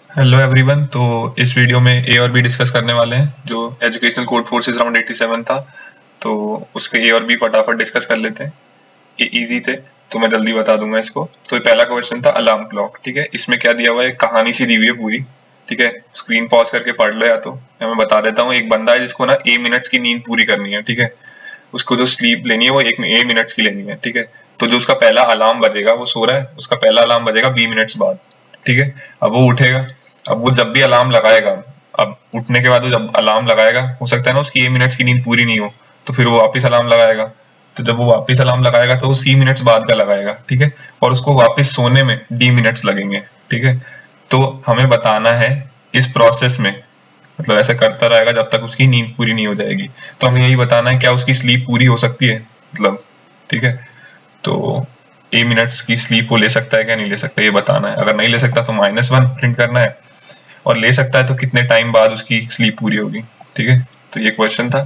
Hello everyone. तो इस video में ए और बी डिस्कस करने वाले हैं। जो एजुकेशनल कोड फोर्सेस राउंड 87 था, तो उसके ए और बी फटाफट डिस्कस कर लेते हैं। ये इजी थे तो मैं जल्दी बता दूंगा इसको। तो ये पहला क्वेश्चन था अलार्म क्लॉक। ठीक है, इसमें क्या दिया हुआ है, एक कहानी सी दी हुई है पूरी। ठीक है, स्क्रीन पॉज करके पढ़ लो, या मैं बता देता हूँ। एक बंदा है जिसको ना ए मिनट्स की नींद पूरी करनी है। ठीक है, उसको जो स्लीप लेनी है वो एक ए मिनट्स की लेनी है। ठीक है, तो जो उसका पहला अलार्म बजेगा, वो सो रहा है, उसका पहला अलार्म बजेगा 20 मिनट्स बाद। ठीक है, अब वो उठेगा। अब वो जब भी अलार्म लगाएगा, अब उठने के बाद वो जब अलार्म लगाएगा, हो सकता है ना उसकी ए मिनट्स की नींद पूरी नहीं हो, तो फिर वो वापस अलार्म लगाएगा। तो जब वो वापस अलार्म लगाएगा तो वो सी मिनट्स बाद का लगाएगा। ठीक है, और उसको वापस सोने में डी मिनट्स लगेंगे। ठीक है, तो हमें बताना है इस प्रोसेस में, मतलब ऐसा करता रहेगा जब तक उसकी नींद पूरी नहीं हो जाएगी। तो हमें यही बताना है क्या उसकी स्लीप पूरी हो सकती है, मतलब। ठीक है, तो ए मिनट्स की स्लीप वो ले सकता है क्या नहीं ले सकता, ये बताना है। अगर नहीं ले सकता तो -1 प्रिंट करना है, और ले सकता है तो कितने टाइम बाद उसकी स्लीप पूरी होगी। ठीक है, तो ये क्वेश्चन था।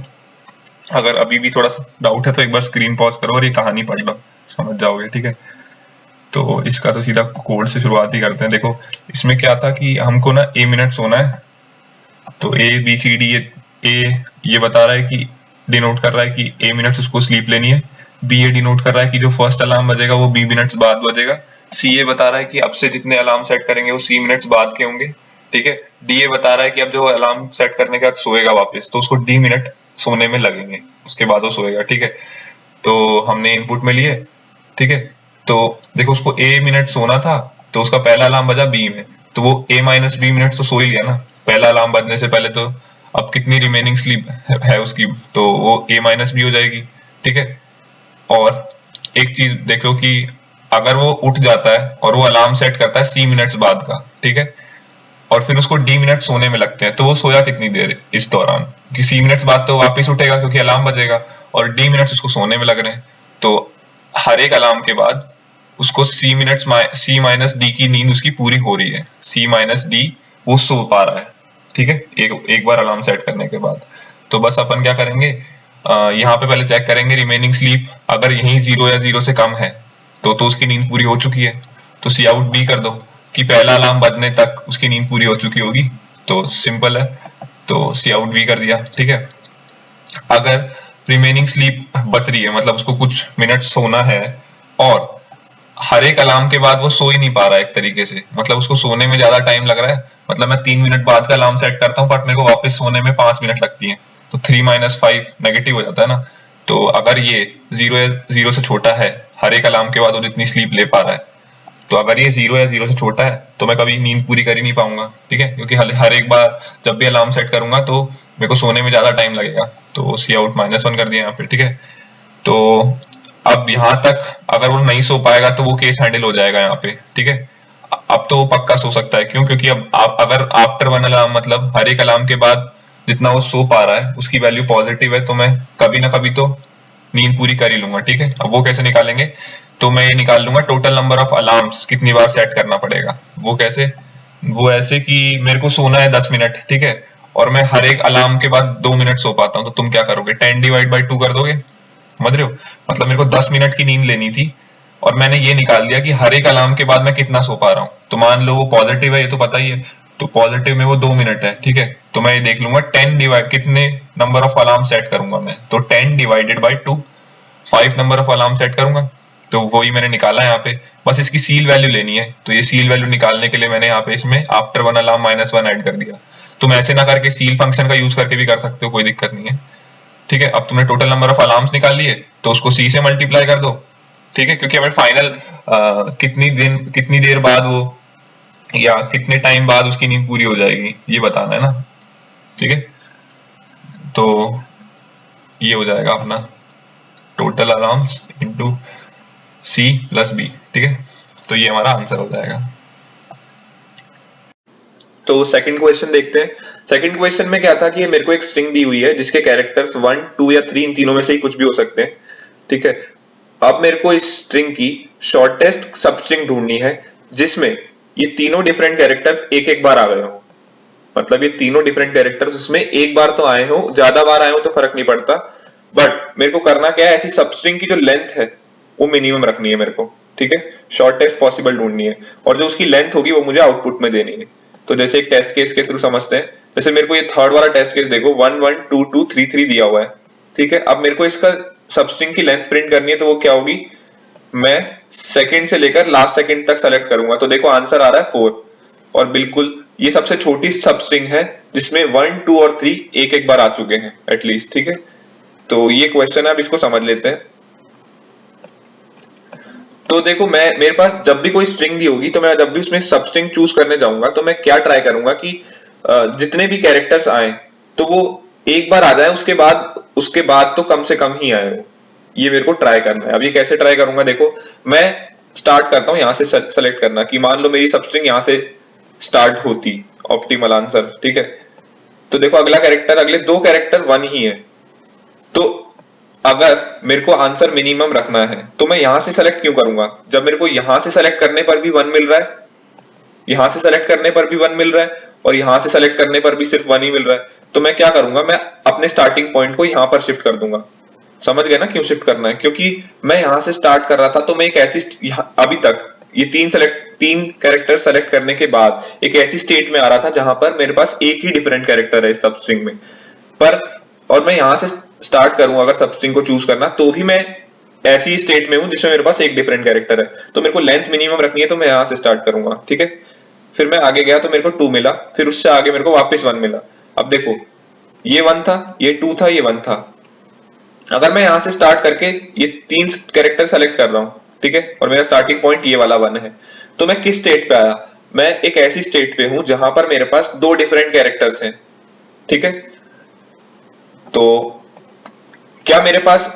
अगर अभी भी थोड़ा सा डाउट है तो एक बार स्क्रीन पॉज करो और ये कहानी पढ़ लो, समझ जाओगे। ठीक है, तो इसका तो सीधा कोड से शुरुआत ही करते हैं। देखो, इसमें क्या था कि हमको ना ए मिनट सोना है। तो ए बी सी डी, ये बता रहा है कि डिनोट कर रहा है कि ए मिनट्स उसको स्लीप लेनी है। बी ये डिनोट कर रहा है कि जो फर्स्ट अलार्म बजेगा वो बी मिनट्स बाद बजेगा। सी ये बता रहा है कि अब से जितने अलार्म सेट करेंगे वो सी मिनट्स बाद के होंगे। ठीक है, डी ये बता रहा है कि अब जो अलार्म सेट करने के बाद सोएगा वापस, तो उसको डी मिनट सोने में लगेंगे, उसके बाद वो सोएगा। ठीक है, तो हमने इनपुट में लिए। ठीक है, तो देखो उसको ए मिनट सोना था, तो उसका पहला अलार्म बजा बी में, तो वो ए माइनस बी मिनट तो सो ही लिया ना पहला अलार्म बजने से पहले। तो अब कितनी रिमेनिंग स्लीप है उसकी, तो वो ए माइनस बी हो जाएगी। ठीक है, और एक चीज देख लो कि अगर वो उठ जाता है और वो अलार्म सेट करता है सी मिनट्स बाद का, ठीक है, और फिर उसको डी मिनट सोने में लगते हैं, तो वो सोया कितनी देर इस दौरान, कि सी मिनट्स बाद तो वापस उठेगा क्योंकि अलार्म बजेगा, और डी मिनट्स उसको सोने में लग रहे हैं। तो हर एक अलार्म के बाद उसको सी माइनस डी की नींद उसकी पूरी हो रही है। सी माइनस डी वो सो पा रहा है। ठीक है, एक बार अलार्म सेट करने के बाद। तो बस अपन क्या करेंगे, यहाँ पे पहले चेक करेंगे रिमेनिंग स्लीप। अगर यही 0 या 0 से कम है तो उसकी नींद पूरी हो चुकी है। तो सी आउट बी कर दो कि पहला अलार्म बजने तक उसकी नींद पूरी हो चुकी होगी। तो सिंपल है, तो सी आउट बी कर दिया। ठीक है, अगर रिमेनिंग स्लीप बच रही है, मतलब उसको कुछ मिनट सोना है और हर एक अलार्म के बाद वो सो ही नहीं पा रहा है एक तरीके से, मतलब उसको सोने में ज्यादा टाइम लग रहा है। मतलब मैं 3 मिनट बाद का अलार्म सेट करता हूँ बट मेरे को वापस सोने में 5 मिनट लगती है, तो 3 - 5 नेगेटिव हो जाता है ना। तो अगर ये 0 से छोटा है, हर एक अलार्म के बाद वो जितनी स्लीप ले पा रहा है, तो अगर ये 0 या 0 से छोटा है तो मैं कभी नींद पूरी कर ही नहीं पाऊंगा। ठीक है, क्योंकि हर एक बार जब भी अलार्म सेट करूंगा तो मेरे को सोने में ज्यादा टाइम लगेगा। तो सी आउट -1 कर दिया यहाँ पे। ठीक है, तो अब यहाँ तक अगर वो नहीं सो पाएगा तो वो केस हैंडल हो जाएगा यहाँ पे। ठीक है, अब तो वो पक्का सो सकता है। क्यों? क्योंकि अब आप अगर आफ्टर 1 अलार्म, मतलब हर एक अलार्म के बाद जितना वो सो पा रहा है उसकी वैल्यू पॉजिटिव है, तो मैं कभी ना कभी तो नींद पूरी कर ही लूंगा। ठीक है, अब वो कैसे निकालेंगे, तो मैं ये निकाल लूंगा टोटल नंबर ऑफ अलार्म्स कितनी बार सेट करना पड़ेगा। वो कैसे, वो ऐसे कि मेरे को सोना है 10 मिनट, ठीक है, और मैं हर एक अलार्म के बाद 2 मिनट सो पाता हूँ, तो तुम क्या करोगे, 10/2 कर दोगे। समझ रहे हो, मतलब मेरे को 10 मिनट की नींद लेनी थी और मैंने ये निकाल दिया कि हर एक अलार्म के बाद मैं कितना सो पा रहा हूँ। तो मान लो वो पॉजिटिव है, ये तो पता ही है, तो पॉजिटिव में वो 2 मिनट है। ठीक है, तो मैं ये देख लूंगा 10 डिवाइड, कितने नंबर ऑफ अलार्म सेट करूंगा मैं, तो 10/2 5 नंबर ऑफ अलार्म सेट करूंगा। तो वही मैंने निकाला है यहाँ पे। बस इसकी सील वैल्यू लेनी है, तो ये सील वैल्यू निकालने के लिए मैंने यहाँ पे इसमें आफ्टर 1 अलार्म -1 ऐड कर दिया। तुम ऐसे ना करके सील फंक्शन का यूज करके भी कर सकते हो, कोई दिक्कत नहीं है। ठीक है, अब तुमने टोटल नंबर ऑफ अलार्म्स निकाल लिए, तो उसको सी से मल्टीप्लाई कर दो। ठीक है, क्योंकि हमें फाइनल कितनी देर बाद वो, या कितने टाइम बाद उसकी नींद पूरी हो जाएगी, ये बताना है ना। ठीक है, तो ये हो जाएगा अपना total alarms into C plus B. ठीक है, तो ये हमारा आंसर हो जाएगा। तो सेकंड क्वेश्चन देखते हैं। सेकंड क्वेश्चन में क्या था कि मेरे को एक स्ट्रिंग दी हुई है जिसके कैरेक्टर्स 1, 2 या 3, इन तीनों में से ही कुछ भी हो सकते हैं। ठीक है, अब मेरे को इस स्ट्रिंग की शॉर्टेस्ट सब स्ट्रिंग ढूंढनी है जिसमें ये तीनों डिफरेंट कैरेक्टर्स एक एक बार आ गए हो। मतलब ये तीनों डिफरेंट कैरेक्टर्स उसमें एक बार तो आए हो, ज्यादा बार आए हो तो फर्क नहीं पड़ता, बट मेरे को करना क्या है, ऐसी सब स्ट्रिंग की जो लेंथ है वो मिनिमम रखनी है मेरे को। ठीक है, शॉर्टेस्ट पॉसिबल ढूंढनी है, और जो उसकी लेंथ होगी वो मुझे आउटपुट में देनी है। तो जैसे एक टेस्ट केस के थ्रू समझते हैं। जैसे मेरे को ये थर्ड वाला टेस्ट केस देखो 1 1 2 2 3 3 दिया हुआ है, ठीक है। अब मेरे को इसका सबस्ट्रिंग की लेंथ प्रिंट करनी है, तो वो क्या होगी, मैं सेकंड से लेकर लास्ट सेकंड तक सेलेक्ट करूंगा। तो देखो आंसर आ रहा है 4, और बिल्कुल ये सबसे छोटी सबस्ट्रिंग है जिसमें 1 2 और 3 एक एक बार आ चुके हैं एटलीस्ट, ठीक है। तो ये क्वेश्चन है, अब इसको समझ लेते हैं। तो देखो मेरे पास जब भी कोई स्ट्रिंग दी होगी, तो मैं जब भी उसमें सबस्ट्रिंग चूज करने जाऊंगा तो मैं क्या ट्राई करूंगा कि जितने भी कैरेक्टर्स आए तो वो एक बार आ जाए, उसके बाद तो कम से कम ही आए वो, ये मेरे को ट्राई करना है। अब ये कैसे ट्राई करूंगा, देखो मैं स्टार्ट करता हूँ यहाँ से सेलेक्ट करना, कि मान लो मेरी सबस्ट्रिंग यहाँ से स्टार्ट होती, ऑप्टिमल आंसर, ठीक है। तो देखो अगला कैरेक्टर, अगले 2 कैरेक्टर 1 ही है, तो अगर मेरे को आंसर मिनिमम रखना है तो मैं यहां से सेलेक्ट क्यों करूंगा, जब मेरे को यहां से सेलेक्ट करने पर भी 1 मिल रहा है, यहां से सेलेक्ट करने पर भी 1 मिल रहा है, और यहां से सेलेक्ट करने पर भी सिर्फ 1 ही मिल रहा है। तो मैं क्या करूंगा, मैं अपने स्टार्टिंग पॉइंट को यहां पर शिफ्ट कर दूंगा। समझ गए ना क्यों शिफ्ट करना है, क्योंकि मैं यहां से स्टार्ट कर रहा था, तो मैं एक ऐसी अभी तक ये 3 कैरेक्टर सेलेक्ट करने के बाद एक ऐसी स्टेट में आ रहा था जहां पर मेरे पास एक ही डिफरेंट कैरेक्टर है इस सब स्ट्रिंग में पर, और मैं यहां से स्टार्ट करूं अगर सब स्ट्रिंग को चूज करना, तो भी मैं ऐसी स्टेट में हूं जिसमें मेरे पास एक डिफरेंट कैरेक्टर है। तो मेरे को लेंथ मिनिमम रखनी है, तो मैं यहां से स्टार्ट करूंगा, ठीक है। फिर मैं आगे गया तो मेरे को 2 मिला, फिर उससे आगे मेरे को वापस 1 मिला। अब देखो ये 1 था, ये 2 था, ये 1 था। अगर मैं यहां से स्टार्ट करके ये 3 कैरेक्टर सेलेक्ट कर रहा हूं, ठीक है, और मेरा स्टार्टिंग पॉइंट ये वाला 1 है, तो मैं किस स्टेट पे आया, मैं एक ऐसी स्टेट पे हूं जहां पर मेरे पास 2 डिफरेंट कैरेक्टर्स हैं, ठीक है। तो क्या मेरे पास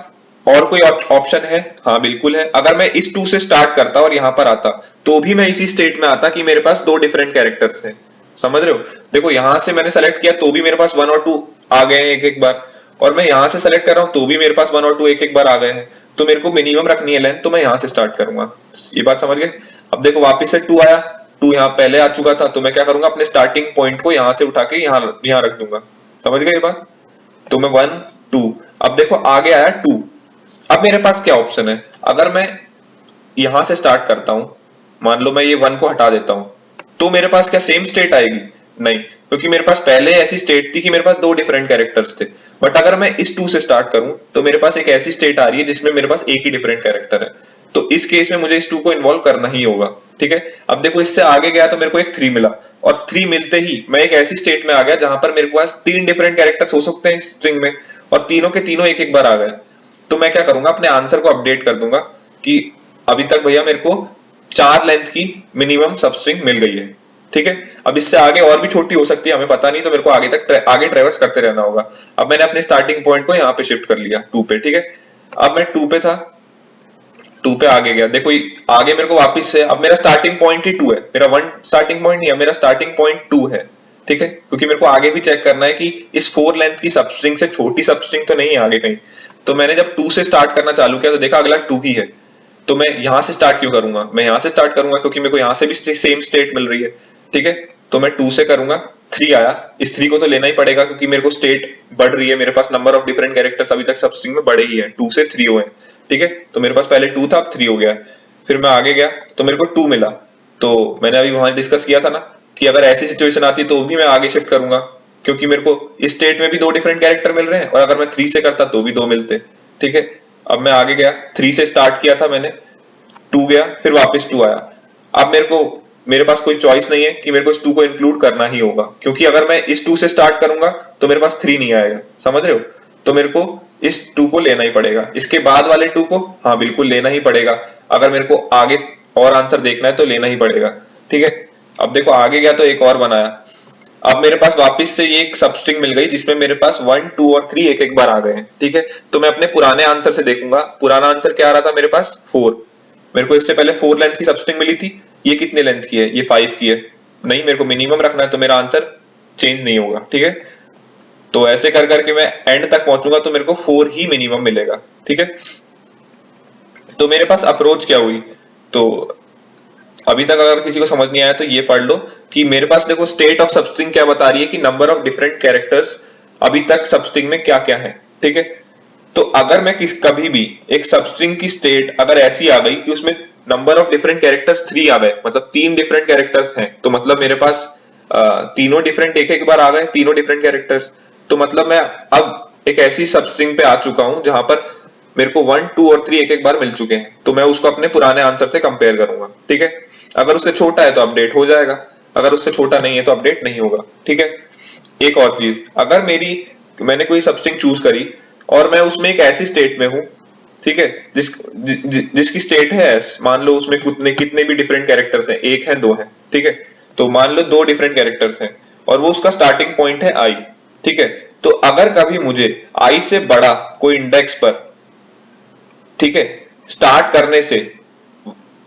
और कोई ऑप्शन है? हाँ बिल्कुल है। अगर मैं इस 2 से स्टार्ट करता और यहां पर आता, तो भी मैं इसी स्टेट में आता कि मेरे पास 2 डिफरेंट कैरेक्टर्स हैं। समझ रहे हो? देखो यहां से मैंने सेलेक्ट किया तो भी मेरे पास 1 और 2 आ गए हैं एक एक बार, और मैं यहां से सेलेक्ट कर रहा हूं तो भी मेरे पास 1 और 2 एक एक बार आ गए हैं। तो मेरे को मिनिमम रखनी है लेंथ, तो मैं यहां से स्टार्ट करूंगा। ये बात समझ गए? अब देखो वापिस से 2 आया, 2 यहाँ पहले आ चुका था, तो मैं क्या करूंगा, अपने स्टार्टिंग पॉइंट को यहां से उठा के यहाँ रख दूंगा। समझ गए ये बात? तो मैं 1 2, अब देखो आगे आया 2। अब मेरे पास क्या ऑप्शन है, अगर मैं यहां से स्टार्ट करता हूं, मान लो मैं ये 1 को हटा देता हूं, तो मेरे पास क्या सेम स्टेट आएगी? नहीं, क्योंकि मेरे पास पहले ऐसी स्टेट थी कि मेरे पास 2 डिफरेंट कैरेक्टर्स थे। बट अगर मैं इस 2 से स्टार्ट करूं तो मेरे पास एक ऐसी स्टेट आ रही है जिसमें मेरे पास एक ही डिफरेंट कैरेक्टर है। तो इस केस में मुझे इस 2 को इन्वॉल्व करना ही होगा, ठीक है। अब देखो इससे आगे गया तो मेरे को एक 3 मिला, और 3 मिलते ही मैं एक ऐसी स्टेट में आ गया जहां पर मेरे पास 3 डिफरेंट कैरेक्टर्स हो सकते हैं स्ट्रिंग में, और तीनों के तीनों एक एक बार आ गए। तो मैं क्या करूंगा, अपने आंसर को अपडेट कर दूंगा कि अभी तक भैया मेरे को 4 लेंथ की मिनिमम सबस्ट्रिंग मिल गई है, ठीक है। अब इससे आगे और भी छोटी हो सकती है, हमें पता नहीं, तो मेरे को आगे ट्रेवर्स करते रहना होगा। अब मैंने अपने स्टार्टिंग पॉइंट को यहाँ पे शिफ्ट कर लिया 2 पे, ठीक है। अब मैं 2 पे था, 2 पे आगे गया, देखो आगे मेरे को वापस से, अब मेरा स्टार्टिंग पॉइंट ही 2 है, मेरा 1 स्टार्टिंग पॉइंट नहीं है, मेरा स्टार्टिंग पॉइंट 2 है, ठीक है। क्योंकि मेरे को आगे भी चेक करना है कि इस 4 लेंथ की सबस्ट्रिंग से छोटी सबस्ट्रिंग तो नहीं है आगे कहीं। तो मैंने जब 2 से स्टार्ट करना चालू किया तो देखा अगला 2 ही है। तो मैं यहां से स्टार्ट क्यों करूंगा, मैं यहां से स्टार्ट करूंगा क्योंकि मेरे को यहां से भी सेम स्टेट मिल रही है, ठीक है। तो मैं 2 से करूंगा, 3 आया, इस 3 को तो लेना ही पड़ेगा क्योंकि मेरे को स्टेट बढ़ रही है, मेरे पास नंबर ऑफ डिफरेंट कैरेक्टर्स अभी तक सबस्ट्रिंग में बढ़े ही है, 2 से 3 हुए, ठीक है। तो मेरे पास पहले 2 था, अब 3 हो गया। फिर मैं आगे गया तो मेरे को 2 मिला, तो मैंने अभी वहां डिस्कस किया था ना कि अगर ऐसी सिचुएशन आती तो भी मैं आगे शिफ्ट करूंगा, क्योंकि मेरे को इस स्टेट में भी 2 डिफरेंट कैरेक्टर मिल रहे हैं, और अगर मैं 3 से करता तो भी 2 मिलते, ठीक है। अब मैं आगे गया, 3 से स्टार्ट किया था मैंने, 2 गया, फिर वापस 2 आया। अब मेरे पास कोई चॉइस नहीं है कि मेरे को इस 2 को इंक्लूड करना ही होगा, क्योंकि अगर मैं इस 2 से स्टार्ट करूंगा तो मेरे पास 3 नहीं आएगा। समझ रहे हो? तो मेरे को इस 2 को लेना ही पड़ेगा, इसके बाद वाले 2 को हाँ बिल्कुल लेना ही पड़ेगा, अगर मेरे को आगे और आंसर देखना है तो लेना ही पड़ेगा, ठीक है। अब देखो आगे गया तो एक और बनाया, अब मेरे पास वापस से ये एक सबस्ट्रिंग मिल गई जिसमें मेरे पास 1 2 और 3 एक एक बार आ गए हैं, ठीक है। तो मैं अपने पुराने आंसर से देखूंगा, पुराना आंसर क्या आ रहा था मेरे पास, 4। मेरे को इससे पहले 4 लेंथ की सबस्ट्रिंग मिली थी, ये कितने लेंथ की है, ये 5 की है। नहीं, मेरे को मिनिमम रखना है तो मेरा आंसर चेंज नहीं होगा, ठीक है। तो ऐसे कर करके मैं एंड तक पहुंचूंगा तो मेरे को 4 ही मिनिमम मिलेगा, ठीक है। तो मेरे पास अप्रोच क्या हुई, तो अभी तक अगर किसी को समझ नहीं आया तो ये पढ़ लो कि मेरे पास देखो स्टेट ऑफ सबस्ट्रिंग क्या बता रही है कि नंबर ऑफ डिफरेंट कैरेक्टर्स अभी तक सबस्ट्रिंग में क्या क्या है, ठीक है। तो अगर मैं कभी भी एक सबस्ट्रिंग की स्टेट अगर ऐसी आ गई कि उसमें नंबर ऑफ डिफरेंट कैरेक्टर्स 3 आ गए, मतलब 3 डिफरेंट कैरेक्टर्स हैं, तो मतलब मेरे पास तीनों डिफरेंट एक एक बार आ गए, तीनों डिफरेंट कैरेक्टर्स, तो मतलब मैं अब एक ऐसी सब स्ट्रिंग पे आ चुका हूं जहां पर मेरे को 1, 2 और 3 एक एक बार मिल चुके हैं, तो मैं उसको अपने पुराने आंसर से कंपेयर करूंगा। ठीक है, अगर उससे छोटा है तो अपडेट हो जाएगा, अगर उससे छोटा नहीं है तो अपडेट नहीं होगा। ठीक है, एक और चीज, अगर मैंने कोई सब स्ट्रिंग चूज करी और मैं उसमें एक ऐसी स्टेट में हूं, ठीक है, जिसकी स्टेट है एस, मान लो उसमें कितने भी डिफरेंट कैरेक्टर्स हैं, एक है दो है, ठीक है, तो मान लो दो डिफरेंट कैरेक्टर्स हैं और वो उसका स्टार्टिंग पॉइंट है आई। ठीक है, तो अगर कभी मुझे आई से बड़ा कोई इंडेक्स पर, ठीक है, स्टार्ट करने से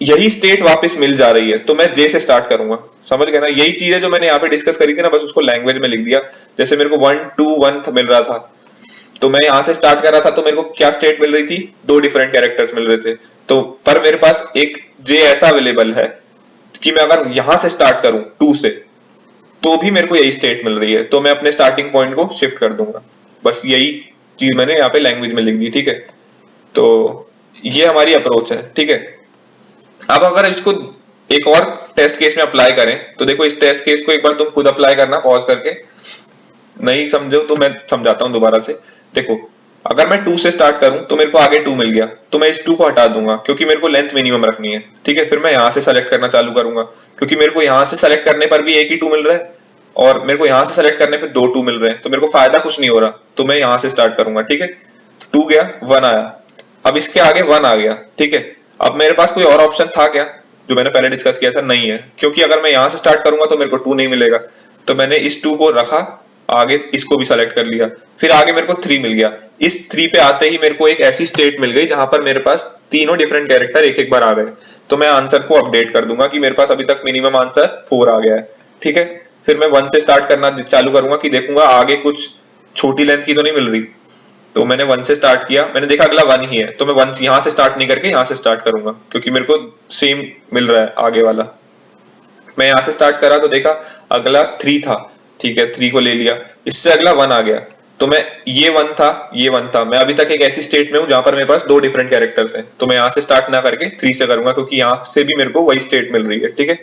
यही स्टेट वापस मिल जा रही है तो मैं जे से स्टार्ट करूंगा। समझ गए ना, यही चीज है जो मैंने यहाँ पे डिस्कस करी थी ना, बस उसको लैंग्वेज में लिख दिया। जैसे मेरे को 1, 2, 1 मिल रहा था, तो मैं यहां से स्टार्ट कर रहा था, तो मेरे को क्या स्टेट मिल रही थी, दो डिफरेंट कैरेक्टर्स मिल रहे थे, तो पर मेरे पास एक जे ऐसा अवेलेबल है कि मैं अगर यहां से स्टार्ट करूं 2 से, तो भी मेरे को यही स्टेट मिल रही है, तो मैं अपने स्टार्टिंग पॉइंट को शिफ्ट कर दूंगा। बस यही चीज मैंने यहाँ पे लैंग्वेज में लिख दी। ठीक है, तो ये हमारी अप्रोच है। ठीक है, अब अगर इसको एक और टेस्ट केस में अप्लाई करें, तो देखो इस टेस्ट केस को एक बार तुम खुद अप्लाई करना पॉज करके, नहीं समझो तो मैं समझाता हूं दोबारा से। देखो, अगर मैं 2 से स्टार्ट करूं तो मेरे को आगे 2 मिल गया, तो मैं इस 2 को हटा दूंगा क्योंकि मेरे को लेंथ मिनिमम रखनी है। ठीक है, फिर मैं यहां से सेलेक्ट करना चालू करूंगा क्योंकि मेरे को यहां से सेलेक्ट करने पर भी एक ही 2 मिल रहा है और मेरे को यहां से सेलेक्ट करने पर 2 2 मिल रहे हैं, तो मेरे को फायदा कुछ नहीं हो रहा, तो मैं यहां से स्टार्ट करूंगा। ठीक है, 2 गया, 1 आया, अब इसके आगे 1 आ गया। ठीक है, अब मेरे पास कोई और ऑप्शन था क्या जो मैंने पहले डिस्कस किया था? नहीं है, क्योंकि अगर मैं यहां से स्टार्ट करूंगा तो मेरे को 2 नहीं मिलेगा, तो मैंने इस 2 को रखा, आगे इसको भी सेलेक्ट कर लिया, फिर आगे मेरे को 3 मिल गया। इस 3 पे आते ही मेरे को एक ऐसी स्टेट मिल गई जहां पर मेरे पास तीनों डिफरेंट कैरेक्टर एक एक बार आ गए, तो मैं आंसर को अपडेट कर दूंगा कि मेरे पास अभी तक मिनिमम आंसर 4 आ गया है। ठीक है, फिर मैं 1 से स्टार्ट करना चालू करूंगा कि देखूंगा आगे कुछ छोटी लेंथ की तो नहीं मिल रही, तो मैंने 1 से स्टार्ट किया, मैंने देखा अगला 1 ही है, तो मैं 1 यहां से स्टार्ट नहीं करके यहां से स्टार्ट करूंगा क्योंकि मेरे को सेम मिल रहा है आगे वाला। मैं यहां से स्टार्ट करा तो देखा अगला 3 था, ठीक है, 3 को ले लिया, इससे अगला 1 आ गया, तो मैं ये 1 था, ये 1 था, मैं अभी तक एक ऐसी स्टेट में हूं जहां पर मेरे पास दो डिफरेंट कैरेक्टर्स हैं, तो मैं यहां से स्टार्ट ना करके 3 से करूंगा क्योंकि यहां से भी मेरे को वही स्टेट मिल रही है। ठीक है,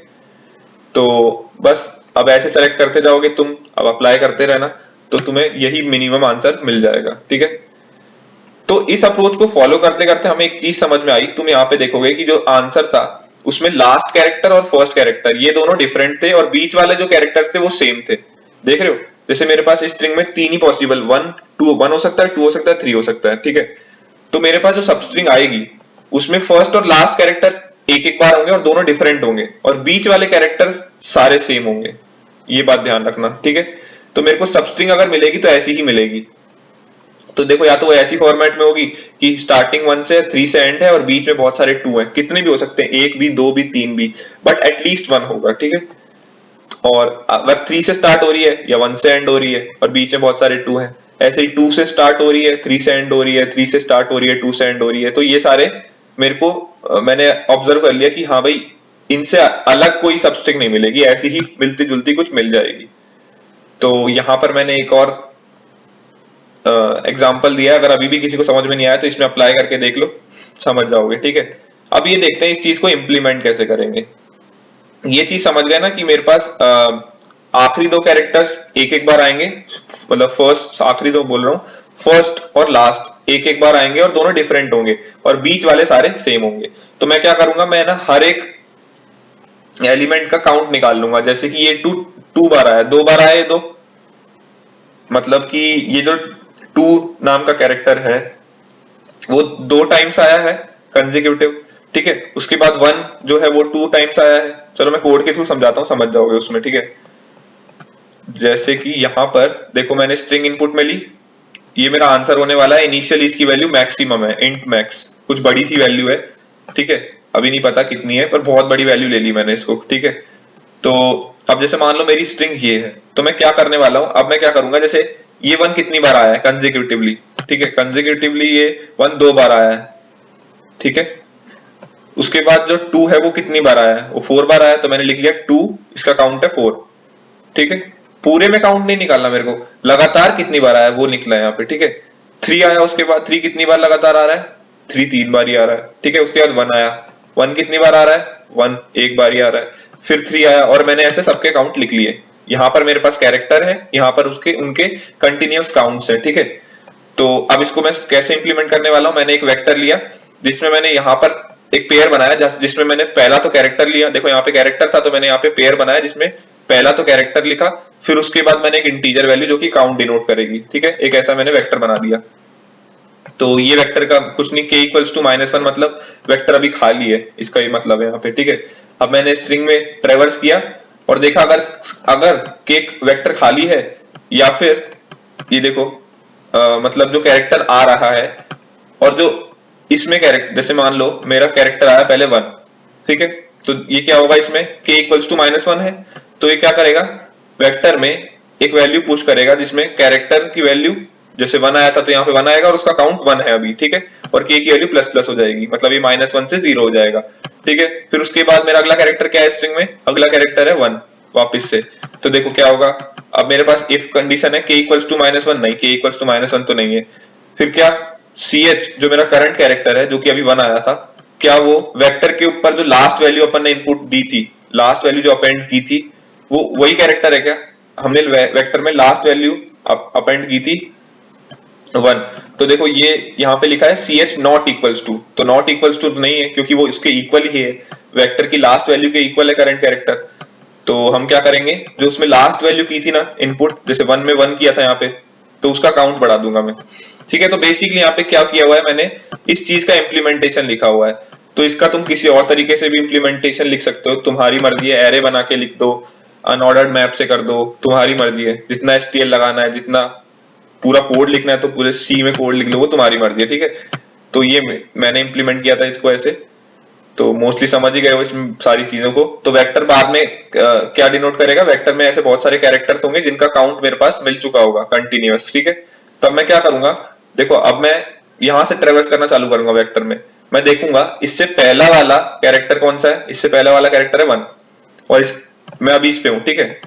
तो बस अब ऐसे सेलेक्ट करते जाओगे तुम, अब अप्लाई करते रहना, तो तुम्हें यही मिनिमम आंसर मिल जाएगा। ठीक है, तो इस अप्रोच को फॉलो करते करते हमें एक चीज समझ में आई, तुम यहाँ पे देखोगे कि जो आंसर था उसमें लास्ट कैरेक्टर और फर्स्ट कैरेक्टर ये दोनों डिफरेंट थे और बीच वाले जो कैरेक्टर थे वो सेम थे। देख रहे हो, जैसे मेरे पास इस स्ट्रिंग में 3 ही पॉसिबल, 1 2 1 हो सकता है, 2 हो सकता है, 3 हो सकता है। ठीक है, तो मेरे पास जो सब स्ट्रिंग आएगी उसमें फर्स्ट और लास्ट कैरेक्टर एक एक बार होंगे और दोनों डिफरेंट होंगे और बीच वाले कैरेक्टर सारे सेम होंगे, ये बात ध्यान रखना। ठीक है, तो मेरे को सब स्ट्रिंग अगर मिलेगी तो ऐसी ही मिलेगी, तो देखो या तो वो ऐसी फॉर्मेट में होगी कि स्टार्टिंग 1 से 3 से एंड है और बीच में बहुत सारे 2 हैं, कितने भी हो सकते हैं, 1 भी 2 भी 3 भी, बट एटलीस्ट 1 होगा। ठीक है, और अगर 3 से स्टार्ट हो रही है या 1 से एंड हो रही है और बीच में बहुत सारे 2 हैं, ऐसे ही 2 से स्टार्ट हो रही है, 3 से एंड हो रही है, 3 से स्टार्ट हो रही है, 2 से एंड हो रही है, तो ये सारे मेरे को मैंने ऑब्जर्व कर लिया कि हाँ भाई इनसे अलग कोई सबस्ट्रिंग नहीं मिलेगी, ऐसी ही मिलती जुलती कुछ मिल जाएगी। तो यहां पर मैंने एक और एग्जाम्पल दिया, अगर अभी भी किसी को समझ में नहीं आया तो इसमें अप्लाई करके देख लो, समझ जाओगे। ठीक है, अब ये देखते हैं इस चीज को इंप्लीमेंट कैसे करेंगे। ये चीज समझ गए ना कि मेरे पास आखिरी दो कैरेक्टर्स एक एक बार आएंगे, मतलब फर्स्ट, आखिरी दो बोल रहा हूँ, फर्स्ट और लास्ट एक एक बार आएंगे और दोनों डिफरेंट होंगे और बीच वाले सारे सेम होंगे। तो मैं क्या करूंगा, मैं ना हर एक एलिमेंट का काउंट निकाल लूंगा, जैसे कि ये 2 बार आया, 2 बार आया, दो मतलब कि ये जो 2 नाम का कैरेक्टर है वो 2 टाइम्स आया है कंसेक्यूटिव। ठीक है, उसके बाद 1 जो है वो 2 टाइम्स आया है। चलो मैं कोड के थ्रू समझाता हूं, समझ जाओगे उसमें। ठीक है, जैसे कि यहां पर देखो मैंने स्ट्रिंग इनपुट में ली, ये मेरा आंसर होने वाला है, इनिशियल इसकी वैल्यू मैक्सिमम है, इंट मैक्स, कुछ बड़ी सी वैल्यू है। ठीक है, अभी नहीं पता कितनी है पर बहुत बड़ी वैल्यू ले ली मैंने इसको। ठीक है, तो अब जैसे मान लो मेरी स्ट्रिंग ये है, तो मैं क्या करने वाला हूं, अब मैं क्या करूंगा, जैसे ये 1 कितनी बार आया है कंसेक्यूटिवली, ठीक है, कंसेक्यूटिवली ये 1 2 बार आया है। ठीक है, उसके बाद जो 2 है वो कितनी बार आया है, वो 4 बार आया है, तो मैंने लिख लिया 2, इसका काउंट है 4। ठीक है, पूरे में काउंट नहीं निकालना मेरे को, लगातार कितनी बार आया वो निकला है यहाँ पे। ठीक है, 3 आया, उसके बाद 3 कितनी बार लगातार आ रहा है, 3 3 बार ही आ रहा है। ठीक है, उसके बाद 1 आया, 1 कितनी बार आ रहा है, 1 एक बार ही आ रहा है, फिर 3 आया, और मैंने ऐसे सबके काउंट लिख लिए। यहाँ पर मेरे पास कैरेक्टर है, यहाँ पर उसके उनके कंटिन्यूअस काउंट्स है, ठीक है। तो अब इसको मैं कैसे इंप्लीमेंट करने वाला हूँ, मैंने एक वेक्टर लिया जिसमें मैंने यहाँ पर एक पेयर बनाया, जिसमें मैंने पहला तो कैरेक्टर लिया, देखो यहाँ पे कैरेक्टर था तो मैंने यहाँ पे पेयर बनाया जिसमें पहला तो कैरेक्टर लिखा, फिर उसके बाद मैंने एक इंटीजर वैल्यू जो कि काउंट डिनोट करेगी, ठीक है। एक ऐसा मैंने वेक्टर बना दिया। तो ये वेक्टर का कुछ नहीं, k इक्वल्स टू -1 मतलब वेक्टर अभी खाली है, इसका ये मतलब है यहाँ पे, ठीक है। अब मैंने स्ट्रिंग में ट्रेवर्स किया और देखा अगर k वेक्टर खाली है या फिर ये देखो मतलब जो कैरेक्टर आ रहा है और जो इसमें कैरेक्टर, जैसे मान लो मेरा कैरेक्टर आया पहले 1, ठीक है, तो ये क्या होगा, इसमें k इक्वल्स टू -1 है, तो ये क्या करेगा, वेक्टर में एक वैल्यू पुश करेगा जिसमें कैरेक्टर की वैल्यू जैसे 1 आया था तो यहाँ पे 1 आएगा और उसका काउंट 1 है अभी, ठीक है, और k की वैल्यू प्लस हो जाएगी, मतलब ये -1 से 0 हो जाएगा, ठीक है। फिर उसके बाद मेरा अगला कैरेक्टर क्या है स्ट्रिंग में, अगला कैरेक्टर है 1 वापस से, तो देखो क्या होगा, अब मेरे पास इफ कंडीशन है k इक्वल्स टू -1, नहीं k इक्वल्स टू -1 तो नहीं है, फिर क्या ch जो मेरा करंट कैरेक्टर है जो कि अभी 1 आया था, क्या वो वेक्टर के ऊपर जो लास्ट वैल्यू अपन ने इनपुट दी थी, लास्ट वैल्यू जो अपेंड की थी वो वही कैरेक्टर है क्या, हमने वेक्टर में लास्ट वैल्यू अपेंड की थी 1, तो देखो ये यहाँ पे लिखा है ch नॉट इक्वल्स टू, तो नॉट इक्वल्स टू नहीं है क्योंकि वो इसके इक्वल ही है, वेक्टर की लास्ट वैल्यू के इक्वल है करंट कैरेक्टर। तो हम क्या करेंगे, जो उसमें लास्ट वैल्यू की थी ना इनपुट, जैसे 1 में 1 किया था यहाँ पे, तो उसका काउंट बढ़ा दूंगा मैं, ठीक है। तो बेसिकली यहाँ पे क्या किया हुआ है, मैंने इस चीज का इम्प्लीमेंटेशन लिखा हुआ है, तो इसका तुम किसी और तरीके से भी इम्प्लीमेंटेशन लिख सकते हो, तुम्हारी मर्जी है, एरे बना के लिख दो, अनऑर्डर्ड मैप से कर दो, तुम्हारी मर्जी है, जितना एचटीएल लगाना है, जितना पूरा कोड लिखना है तो पूरे सी में कोड लिख लो, वो तुम्हारी मर्जी है, ठीक है। तो ये मैंने इंप्लीमेंट किया था इसको ऐसे, तो मोस्टली समझ ही गए हो इसमें सारी चीजों को। तो वेक्टर बाद में क्या डिनोट करेगा, वेक्टर में ऐसे बहुत सारे कैरेक्टर्स होंगे जिनका काउंट मेरे पास मिल चुका होगा कंटिन्यूअस, ठीक है। तब मैं क्या करूंगा, देखो अब मैं यहां से ट्रेवर्स करना चालू करूंगा वेक्टर में, मैं देखूंगा इससे पहला वाला कैरेक्टर कौन सा है, इससे पहला वाला कैरेक्टर है 1 और मैं अभी इस पे हूं, ठीक है।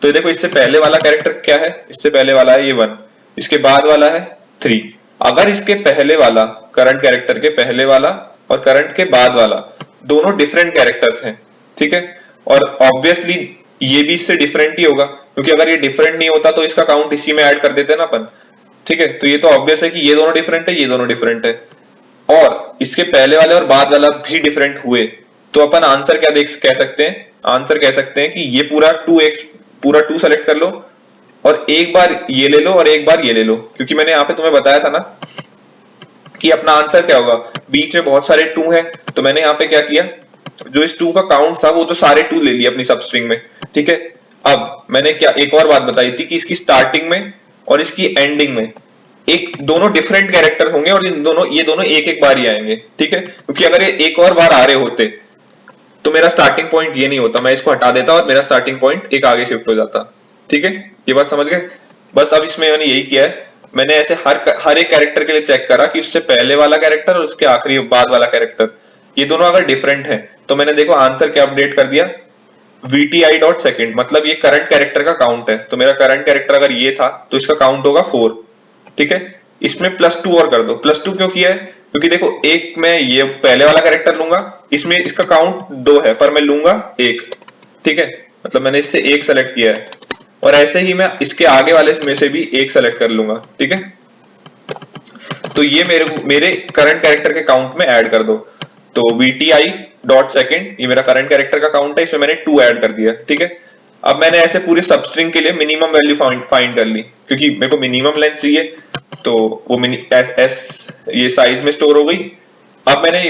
तो देखो इससे पहले वाला कैरेक्टर क्या है, इससे पहले वाला है ये 1, इसके बाद वाला है 3, अगर इसके पहले वाला करंट कैरेक्टर के पहले वाला और करंट के बाद वाला दोनों डिफरेंट कैरेक्टर्स हैं, ठीक है, और ऑब्वियसली ये भी इससे डिफरेंट ही होगा क्योंकि अगर ये डिफरेंट नहीं होता तो इसका काउंट इसी में ऐड कर देते ना अपन, ठीक है। तो ये तो ऑब्वियस है कि ये दोनों डिफरेंट है, ये दोनों डिफरेंट है, और इसके पहले वाले और बाद वाला भी डिफरेंट हुए, तो अपन आंसर क्या कह सकते हैं, आंसर कह सकते हैं कि ये पूरा 2 सेलेक्ट कर लो और एक बार ये ले लो और एक बार ये ले लो, क्योंकि मैंने यहाँ पे तुम्हें बताया था ना कि अपना आंसर क्या होगा, बीच में बहुत सारे 2 हैं, तो मैंने यहाँ पे क्या किया, जो इस 2 का काउंट था वो तो सारे 2 ले लिए अपनी सबस्ट्रिंग में, ठीक है। अब मैंने क्या एक और बात बताई थी कि इसकी स्टार्टिंग में और इसकी एंडिंग में एक दोनों डिफरेंट कैरेक्टर्स होंगे और ये दोनों एक बार ही आएंगे, ठीक है, क्योंकि अगर ये एक और बार आ रहे होते तो मेरा स्टार्टिंग पॉइंट ये नहीं होता, मैं इसको हटा देता और मेरा स्टार्टिंग पॉइंट एक आगे शिफ्ट हो जाता, ठीक है। ये बात समझ गए, बस अब इसमें मैंने यही किया है, मैंने ऐसे हर एक कैरेक्टर के लिए चेक करा कि उससे पहले वाला कैरेक्टर और उसके आखिरी बाद वाला कैरेक्टर ये दोनों अगर डिफरेंट है तो मैंने देखो आंसर क्या अपडेट कर दिया, vti.second, मतलब ये करंट कैरेक्टर का काउंट है, तो मेरा करंट कैरेक्टर अगर ये था तो इसका काउंट होगा 4, ठीक है। इसमें +2 और कर दो, +2 क्यों किया है, क्योंकि देखो एक मैं ये पहले वाला कैरेक्टर लूंगा, इसमें इसका काउंट 2 है पर मैं लूंगा 1, ठीक है, मतलब मैंने इससे 1 सेलेक्ट किया है, और ऐसे ही मैं इसके आगे वाले में से भी 1 सेलेक्ट कर लूंगा, ठीक है। तो ये मेरे करंट कैरेक्टर के काउंट में ऐड कर दो, तो vti.second ये मेरा करंट कैरेक्टर का काउंट है, इसमें मैंने 2 ऐड कर दिया, ठीक है। अब मैंने ऐसे पूरे सबस्ट्रिंग के लिए मिनिमम वैल्यू फाइंड कर ली, क्योंकि मेरे को मिनिमम लेंथ चाहिए, तो वो ये साइज में स्टोर हो गई। अब मैंने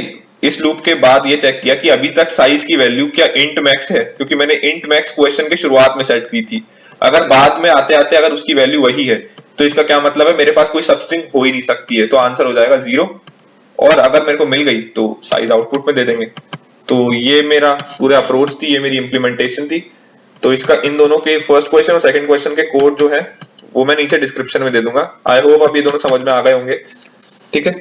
इस लूप के बाद ये चेक किया कि अभी तक साइज की वैल्यू क्या int max है, क्योंकि मैंने int max क्वेश्चन के शुरुआत में सेट की थी, अगर बाद में आते आते अगर उसकी वैल्यू वही है तो इसका क्या मतलब है, मेरे पास कोई सबस्ट्रिंग हो ही नहीं सकती है, तो आंसर हो जाएगा 0, और अगर मेरे को मिल गई तो साइज आउटपुट में दे देंगे। तो ये मेरा पूरा अप्रोच थी, ये मेरी इंप्लीमेंटेशन थी। तो इसका इन दोनों के फर्स्ट क्वेश्चन और सेकंड क्वेश्चन के कोड जो है वो मैं नीचे डिस्क्रिप्शन में दे दूंगा। आई होप अब ये दोनों समझ में आ गए होंगे, ठीक है।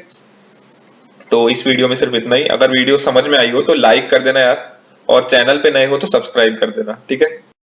तो इस वीडियो में सिर्फ इतना ही, अगर वीडियो समझ में आई हो तो लाइक कर देना यार, और चैनल पे नए हो तो सब्सक्राइब कर देना, ठीक है।